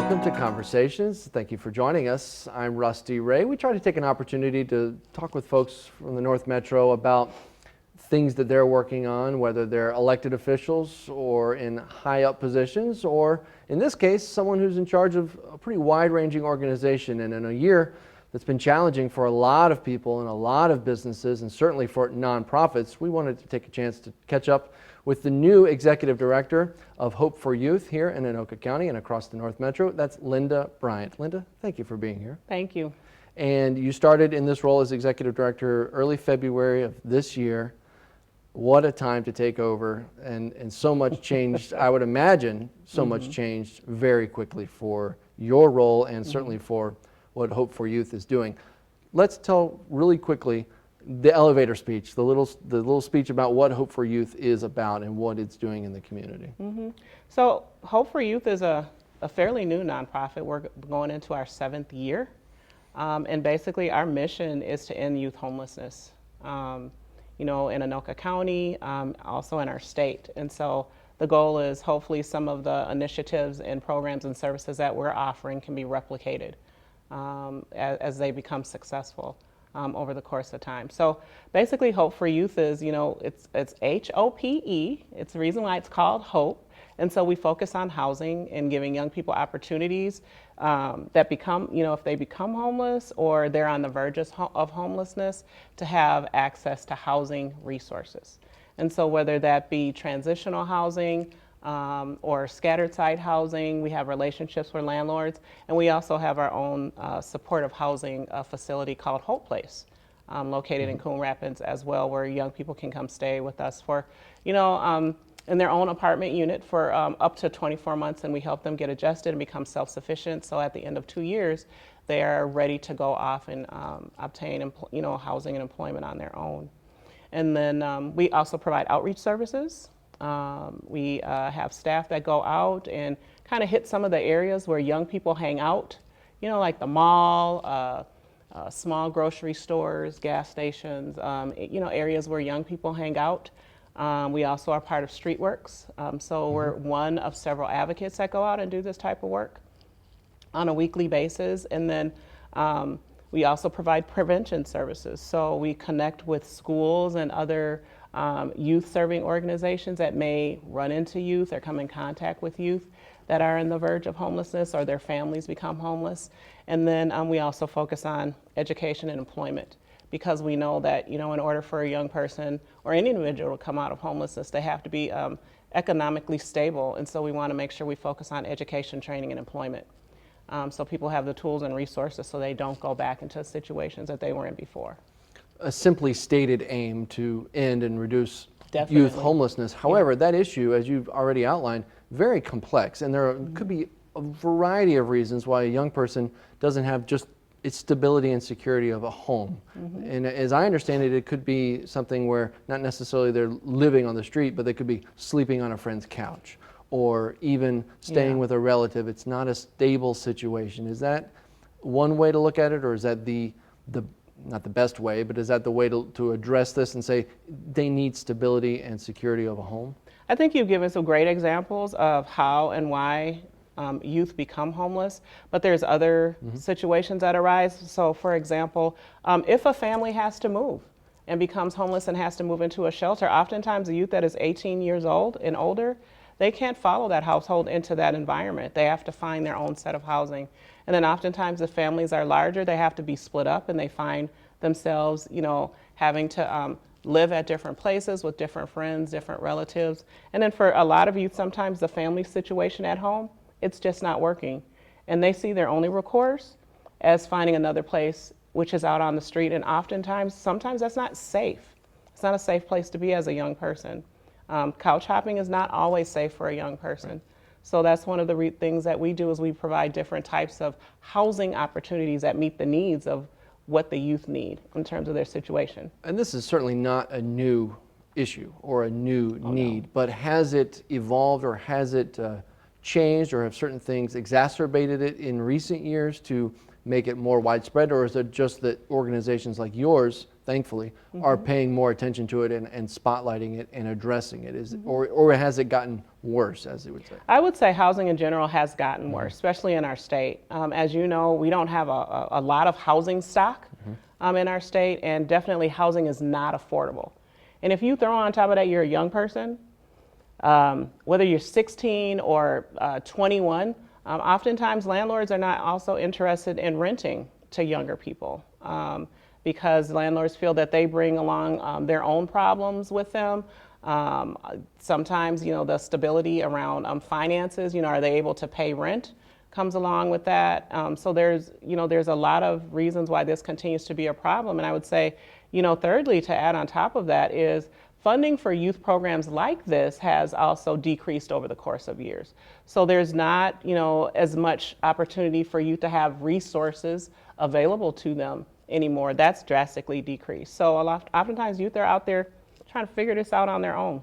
Welcome to Conversations. Thank you for joining us. I'm Rusty Ray. We try to take an opportunity to talk with folks from the North Metro about things that they're working on, whether they're elected officials or in high up positions, or in this case, someone who's in charge of a pretty wide-ranging organization. And in a year that's been challenging for a lot of people and a lot of businesses, and certainly for nonprofits, we wanted to take a chance to catch up with the new executive director of Hope for Youth here in Anoka County and across the North Metro. That's Linda Bryant. Linda, thank you for being here. Thank you. And you started in this role as executive director early February of this year. What a time to take over, and so much changed. I would imagine so much changed very quickly for your role and certainly for what Hope for Youth is doing. Let's tell really quickly the elevator speech, the little speech about what Hope for Youth is about and what it's doing in the community. So Hope for Youth is a fairly new nonprofit. We're going into our 7th year. And basically our mission is to end youth homelessness, in Anoka County, also in our state. And so the goal is hopefully some of the initiatives and programs and services that we're offering can be replicated as they become successful over the course of time. So basically Hope for Youth is, it's H-O-P-E. It's the reason why it's called Hope. And so we focus on housing and giving young people opportunities that become, if they become homeless or they're on the verge of homelessness, to have access to housing resources. And so whether that be transitional housing or scattered site housing, we have relationships with landlords, and we also have our own supportive housing facility called Hope Place, located in Coon Rapids as well, where young people can come stay with us for, in their own apartment unit for up to 24 months, and we help them get adjusted and become self-sufficient. So at the end of 2 years, they are ready to go off and obtain, housing and employment on their own. And then we also provide outreach services. We have staff that go out and kind of hit some of the areas where young people hang out, like the mall, small grocery stores, gas stations, areas where young people hang out. We also are part of Streetworks, so we're one of several advocates that go out and do this type of work on a weekly basis. And then we also provide prevention services. So we connect with schools and other youth serving organizations that may run into youth or come in contact with youth that are on the verge of homelessness or their families become homeless. And then we also focus on education and employment, because we know that, in order for a young person or any individual to come out of homelessness, they have to be economically stable. And so we want to make sure we focus on education, training, and employment. So people have the tools and resources so they don't go back into situations that they were in before. A simply stated aim to end and reduce Definitely. youth homelessness. However, that issue, as you've already outlined, very complex, and there could be a variety of reasons why a young person doesn't have just its stability and security of a home. And as I understand it, it could be something where not necessarily they're living on the street, but they could be sleeping on a friend's couch or even staying with a relative. It's not a stable situation. Is that one way to look at it, or is that the not the best way, but is that the way to address this and say they need stability and security of a home? I think you've given some great examples of how and why youth become homeless, but there's other situations that arise. So for example, if a family has to move and becomes homeless and has to move into a shelter, oftentimes a youth that is 18 years old and older, they can't follow that household into that environment. They have to find their own set of housing. And then oftentimes if families are larger, they have to be split up, and they find themselves, having to live at different places with different friends, different relatives. And then for a lot of youth, sometimes the family situation at home, it's just not working. And they see their only recourse as finding another place, which is out on the street. And sometimes that's not safe. It's not a safe place to be as a young person. Couch hopping is not always safe for a young person. Right. So that's one of the things that we do, is we provide different types of housing opportunities that meet the needs of what the youth need in terms of their situation. And this is certainly not a new issue or a new need, but has it evolved, or has it changed, or have certain things exacerbated it in recent years to make it more widespread, or is it just that organizations like yours, thankfully, are paying more attention to it and spotlighting it and addressing it? Or has it gotten worse, as you would say? I would say housing in general has gotten worse, especially in our state. As you know, we don't have a lot of housing stock in our state, and definitely housing is not affordable. And if you throw on top of that, you're a young person, whether you're 16 or 21, oftentimes landlords are not also interested in renting to younger people because landlords feel that they bring along their own problems with them. Sometimes, the stability around finances, are they able to pay rent comes along with that. So there's a lot of reasons why this continues to be a problem. And I would say, thirdly, to add on top of that is funding for youth programs like this has also decreased over the course of years. So there's not, as much opportunity for youth to have resources available to them anymore. That's drastically decreased. So oftentimes youth are out there trying to figure this out on their own.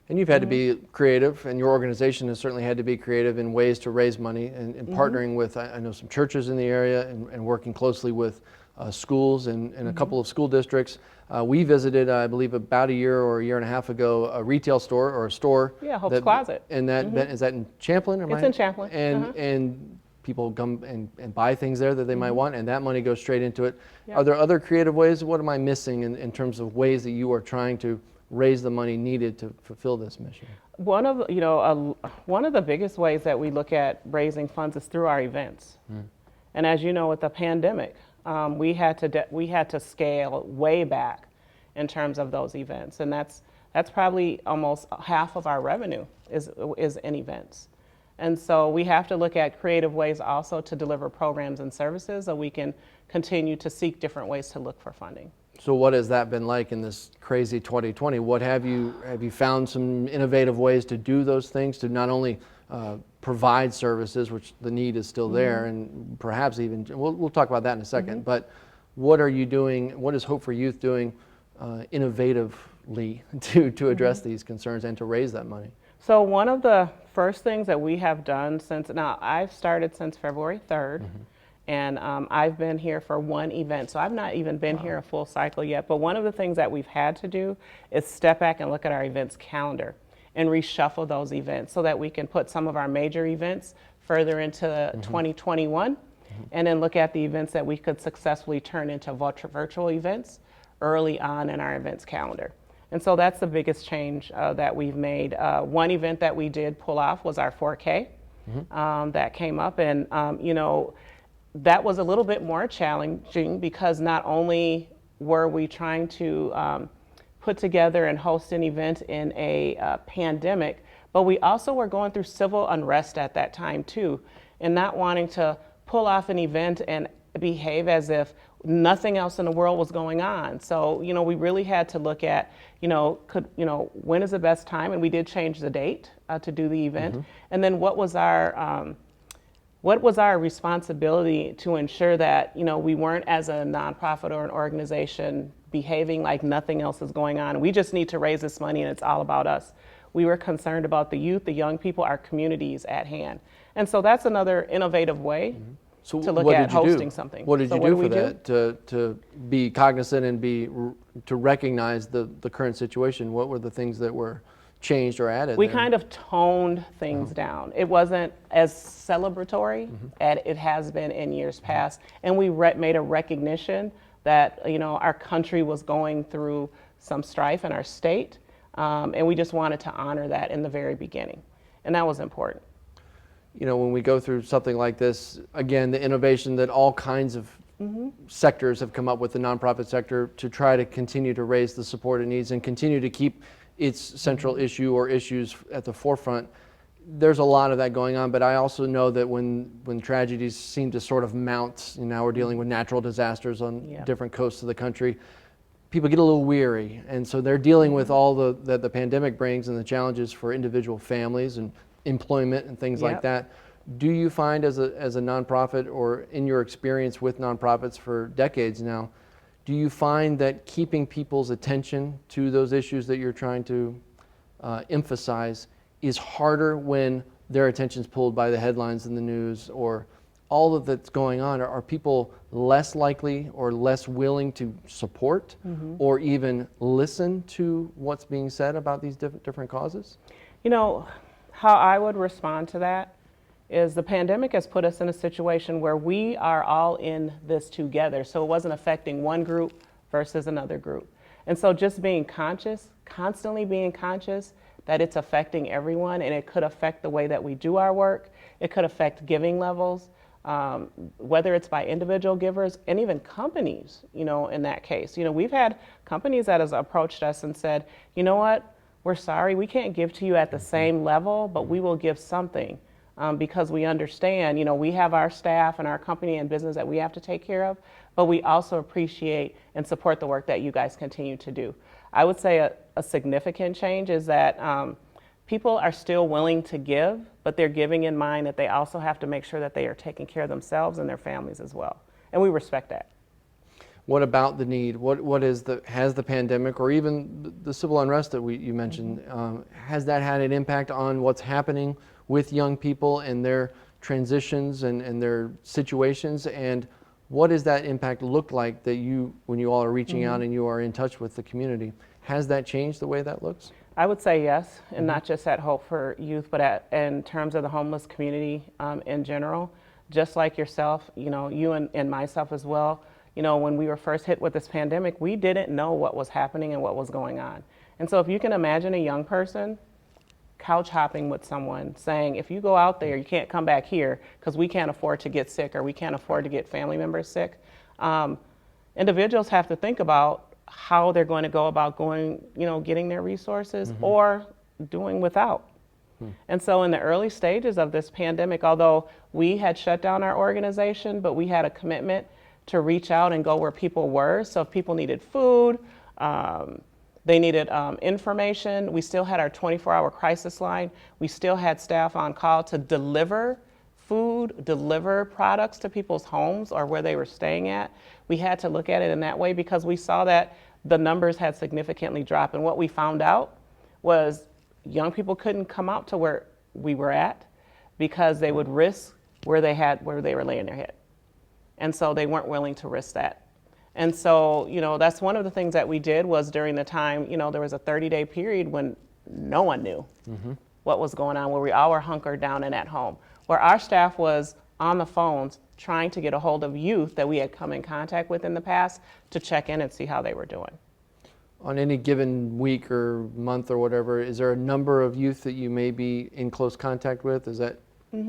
And you've had to be creative, and your organization has certainly had to be creative in ways to raise money and partnering with, I know, some churches in the area and working closely with schools and a couple of school districts. We visited, I believe, about a year or a year and a half ago, a retail store or a store. Yeah, Hope's Closet. And is that in Champlin? It's in Champlin. And people come and buy things there that they might want, and that money goes straight into it. Yep. Are there other creative ways? What am I missing in terms of ways that you are trying to raise the money needed to fulfill this mission? One of the biggest ways that we look at raising funds is through our events. And as you know, with the pandemic, we had to scale way back in terms of those events, and that's probably almost half of our revenue is in events. And so we have to look at creative ways also to deliver programs and services so we can continue to seek different ways to look for funding. So what has that been like in this crazy 2020? What have you found some innovative ways to do those things, to not only provide services, which the need is still there, and perhaps even, we'll talk about that in a second, but what are you doing, what is Hope for Youth doing innovatively to address these concerns and to raise that money? So one of the first things that we have done now I've started since February 3rd, and I've been here for one event, so I've not even been here a full cycle yet, but one of the things that we've had to do is step back and look at our events calendar and reshuffle those events so that we can put some of our major events further into 2021, and then look at the events that we could successfully turn into virtual events early on in our events calendar. And so that's the biggest change that we've made. One event that we did pull off was our 4K that came up, and that was a little bit more challenging because not only were we trying to put together and host an event in a pandemic, but we also were going through civil unrest at that time too, and not wanting to pull off an event and behave as if nothing else in the world was going on. So, we really had to look at, when is the best time? And we did change the date to do the event. And then what was our responsibility to ensure that, we weren't, as a nonprofit or an organization, behaving like nothing else is going on. We just need to raise this money and it's all about us. We were concerned about the youth, the young people, our communities at hand. And so that's another innovative way So to look what at did you hosting do? something. What did So you do for that to be cognizant and to recognize the current situation? What were the things that were changed or added? We kind of toned things down. It wasn't as celebratory as it has been in years past, and we made a recognition that our country was going through some strife in our state, and we just wanted to honor that in the very beginning, and that was important. When we go through something like this, again, the innovation that all kinds of sectors have come up with, the nonprofit sector, to try to continue to raise the support it needs and continue to keep its central issue or issues at the forefront. There's a lot of that going on, but I also know that when tragedies seem to sort of mount, now we're dealing with natural disasters on different coasts of the country, people get a little weary, and so they're dealing with all that the pandemic brings and the challenges for individual families and employment and things like that. Do you find as a nonprofit, or in your experience with nonprofits for decades now, do you find that keeping people's attention to those issues that you're trying to emphasize is harder when their attention's pulled by the headlines in the news or all of that's going on, are people less likely or less willing to support or even listen to what's being said about these different causes? You know, how I would respond to that is the pandemic has put us in a situation where we are all in this together. So it wasn't affecting one group versus another group. And so just being conscious, constantly being conscious that it's affecting everyone, and it could affect the way that we do our work. It could affect giving levels, whether it's by individual givers and even companies, you know, in that case. You know, we've had companies that has approached us and said, you know what, we're sorry, we can't give to you at the same level, but we will give something. Because we understand, you know, we have our staff and our company and business that we have to take care of, but we also appreciate and support the work that you guys continue to do. I would say a significant change is that people are still willing to give, but they're giving in mind that they also have to make sure that they are taking care of themselves and their families as well. And we respect that. What about the need? Has the pandemic or even the civil unrest that you mentioned, has that had an impact on what's happening with young people and their transitions and their situations? And what does that impact look like that when you all are reaching out and you are in touch with the community? Has that changed the way that looks? I would say yes, and not just at Hope for Youth, but in terms of the homeless community in general. Just like yourself, you know, you and myself as well, you know, when we were first hit with this pandemic, we didn't know what was happening and what was going on. And so if you can imagine a young person couch hopping with someone saying, if you go out there, you can't come back here because we can't afford to get sick or we can't afford to get family members sick. Individuals have to think about how they're going to go about getting their resources or doing without. And so in the early stages of this pandemic, although we had shut down our organization, but we had a commitment to reach out and go where people were. So if people needed food, they needed information. We still had our 24-hour crisis line. We still had staff on call to deliver food, deliver products to people's homes or where they were staying at. We had to look at it in that way because we saw that the numbers had significantly dropped. And what we found out was young people couldn't come out to where we were at because they would risk where they were laying their head. And so they weren't willing to risk that. And so, you know, that's one of the things that we did was during the time, you know, there was a 30-day period when no one knew what was going on, where we all were hunkered down and at home, where our staff was on the phones trying to get a hold of youth that we had come in contact with in the past to check in and see how they were doing. On any given week or month or whatever, is there a number of youth that you may be in close contact with? Is that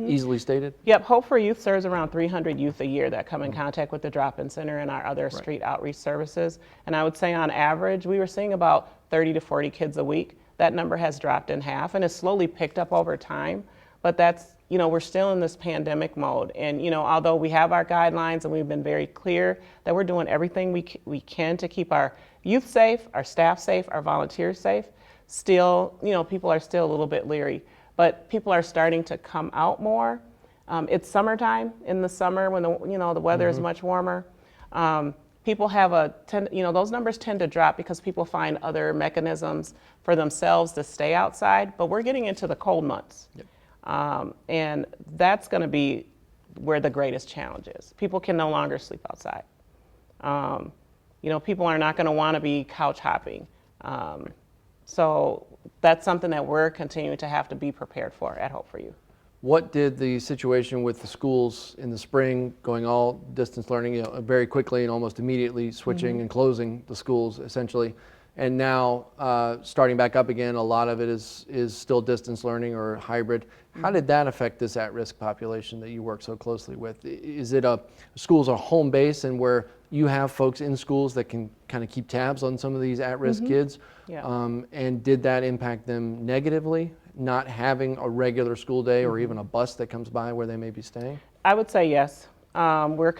easily stated? Yep, Hope for Youth serves around 300 youth a year that come in contact with the drop-in center and our other street outreach services. And I would say on average, we were seeing about 30 to 40 kids a week. That number has dropped in half and has slowly picked up over time. But that's, you know, we're still in this pandemic mode. And, you know, although we have our guidelines and we've been very clear that we're doing everything we can to keep our youth safe, our staff safe, our volunteers safe, still, you know, people are still a little bit leery. But people are starting to come out more. It's summertime. In the summer, when the weather is much warmer, people have those numbers tend to drop because people find other mechanisms for themselves to stay outside. But we're getting into the cold months, and that's going to be where the greatest challenge is. People can no longer sleep outside. People are not going to want to be couch hopping. So that's something that we're continuing to have to be prepared for at Hope for You. What did the situation with the schools in the spring, going all distance learning, very quickly and almost immediately switching and closing the schools essentially, and now starting back up again, a lot of it is still distance learning or hybrid. How did that affect this at-risk population that you work so closely with? Is it schools are home base and where you have folks in schools that can kind of keep tabs on some of these at-risk kids? Yeah. And did that impact them negatively, not having a regular school day or even a bus that comes by where they may be staying? I would say yes. We're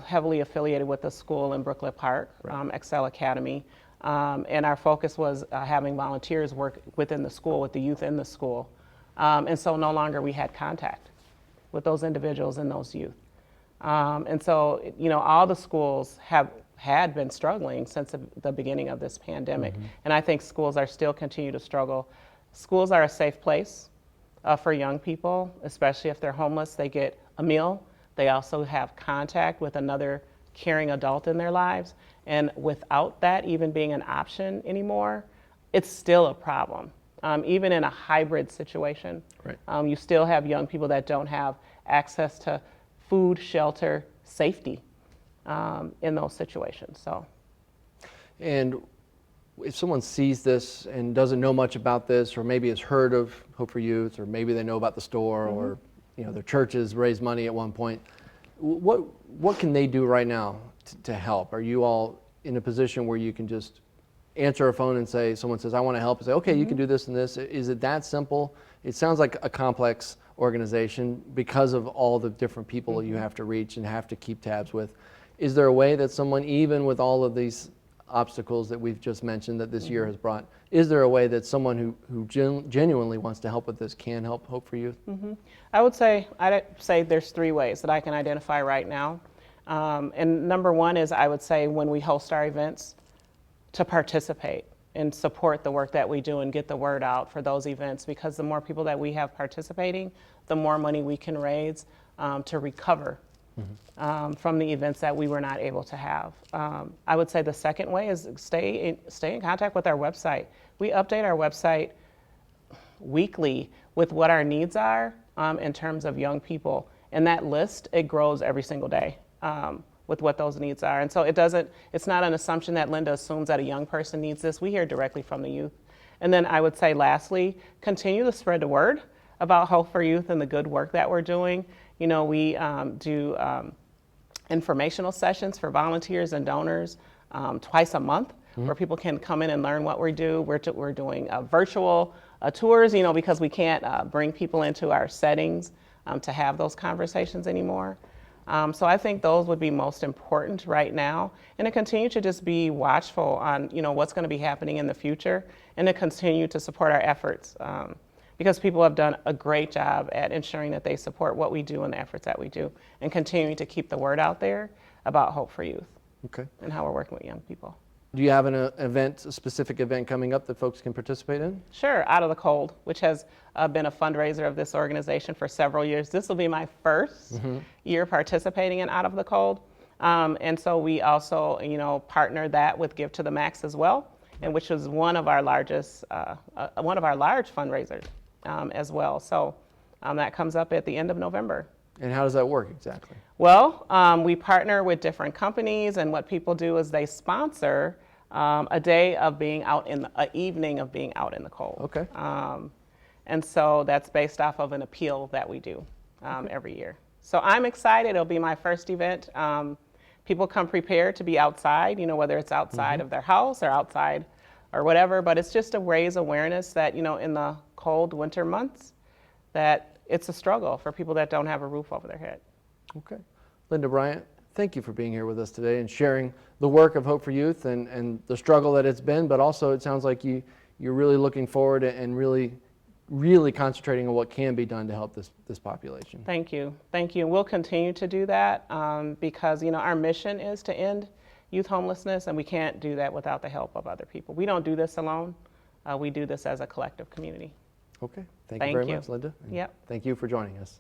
heavily affiliated with a school in Brooklet Park, Excel Academy, and our focus was having volunteers work within the school with the youth in the school, and so no longer we had contact with those individuals and those youth, and so all the schools had been struggling since the beginning of this pandemic, and I think schools are still continue to struggle. Schools are a safe place for young people, especially if they're homeless. They get a meal. They also have contact with another caring adult in their lives. And without that even being an option anymore, it's still a problem. Even in a hybrid situation, Right. you still have young people that don't have access to food, shelter, safety in those situations. So, And if someone sees this and doesn't know much about this, or maybe has heard of Hope for Youth, or maybe they know about the store, or their churches raised money at one point, what can they do right now to help? Are you all in a position where you can just answer a phone and say, someone says, I want to help, and say, okay, you can do this and this? Is it that simple? It sounds like a complex organization because of all the different people you have to reach and have to keep tabs with. Is there a way that someone, even with all of these obstacles that we've just mentioned that this year has brought, is there a way that someone who genuinely wants to help with this can help Hope for Youth? I'd say there's 3 ways that I can identify right now. And number 1 is, I would say, when we host our events, to participate and support the work that we do and get the word out for those events, because the more people that we have participating, the more money we can raise to recover from the events that we were not able to have. I would say the second way is stay in contact with our website. We update our website weekly with what our needs are in terms of young people. And that list, it grows every single day with what those needs are. And so it's not an assumption that Linda assumes that a young person needs this. We hear directly from the youth. And then I would say, lastly, continue to spread the word about Hope for Youth and the good work that we're doing. We do informational sessions for volunteers and donors twice a month, where people can come in and learn what we do. We're doing virtual tours, because we can't bring people into our settings to have those conversations anymore. So I think those would be most important right now, and to continue to just be watchful on what's going to be happening in the future, and to continue to support our efforts, because people have done a great job at ensuring that they support what we do and the efforts that we do, and continuing to keep the word out there about Hope for Youth. Okay. And how we're working with young people. Do you have a specific event coming up that folks can participate in? Sure, Out of the Cold, which has been a fundraiser of this organization for several years. This will be my first year participating in Out of the Cold. And so we also, partner that with Give to the Max as well, and which is one of our large fundraisers as well. So that comes up at the end of November. And how does that work exactly? Well, we partner with different companies, and what people do is they sponsor a day of being out an evening of being out in the cold. Okay. And so that's based off of an appeal that we do every year. So I'm excited. It'll be my first event. People come prepared to be outside, whether it's outside of their house or outside or whatever, but it's just to raise awareness that, in the cold winter months, that it's a struggle for people that don't have a roof over their head. Okay. Linda Bryant, thank you for being here with us today and sharing the work of Hope for Youth and the struggle that it's been, but also it sounds like you're really looking forward and really concentrating on what can be done to help this population. Thank you. Thank you. And we'll continue to do that because, our mission is to end youth homelessness, and we can't do that without the help of other people. We don't do this alone. We do this as a collective community. Okay. Thank you very you. much, Linda. Yep. Thank you for joining us.